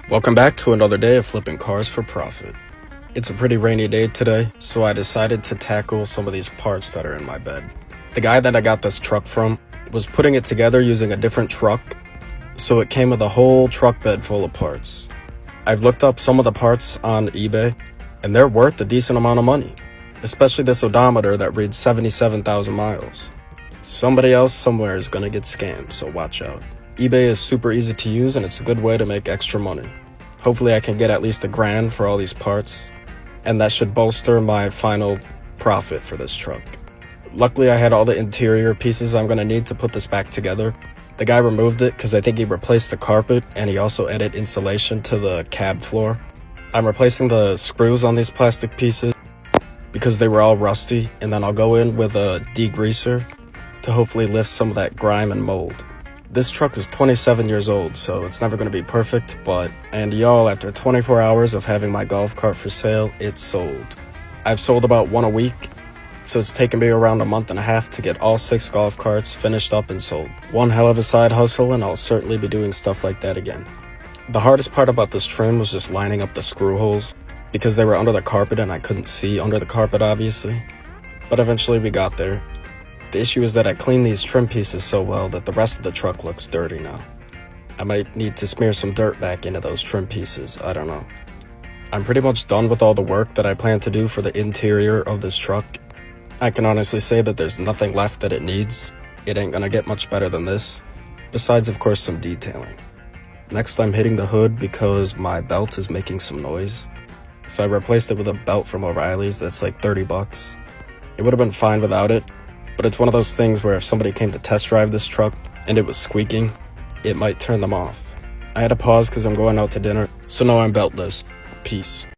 Welcome back to another day of flipping cars for profit. It's a pretty rainy day today, so I decided to tackle some of these parts that are in my bed. The guy that I got this truck from was putting it together using a different truck, so it came with a whole truck bed full of parts. I've looked up some of the parts on eBay, and they're worth a decent amount of money, especially this odometer that reads 77,000 miles. Somebody else somewhere is gonna get scammed, so watch out. eBay is super easy to use and it's a good way to make extra money. Hopefully I can get at least $1,000 for all these parts, and that should bolster my final profit for this truck. Luckily I had all the interior pieces I'm gonna need to put this back together. The guy removed it because I think he replaced the carpet and he also added insulation to the cab floor. I'm replacing the screws on these plastic pieces because they were all rusty, and then I'll go in with a degreaser to hopefully lift some of that grime and mold. This truck is 27 years old, so it's never going to be perfect, and y'all, after 24 hours of having my golf cart for sale, it's sold. I've sold about one a week, so it's taken me around a month and a half to get all 6 golf carts finished up and sold. One hell of a side hustle, and I'll certainly be doing stuff like that again. The hardest part about this trim was just lining up the screw holes, because they were under the carpet and I couldn't see under the carpet, obviously. But eventually we got there. The issue is that I cleaned these trim pieces so well that the rest of the truck looks dirty now. I might need to smear some dirt back into those trim pieces, I don't know. I'm pretty much done with all the work that I plan to do for the interior of this truck. I can honestly say that there's nothing left that it needs. It ain't gonna get much better than this, besides of course some detailing. Next I'm hitting the hood because my belt is making some noise. So I replaced it with a belt from O'Reilly's that's like $30. It would have been fine without it, but it's one of those things where if somebody came to test drive this truck and it was squeaking, it might turn them off. I had to pause because I'm going out to dinner, so now I'm beltless. Peace.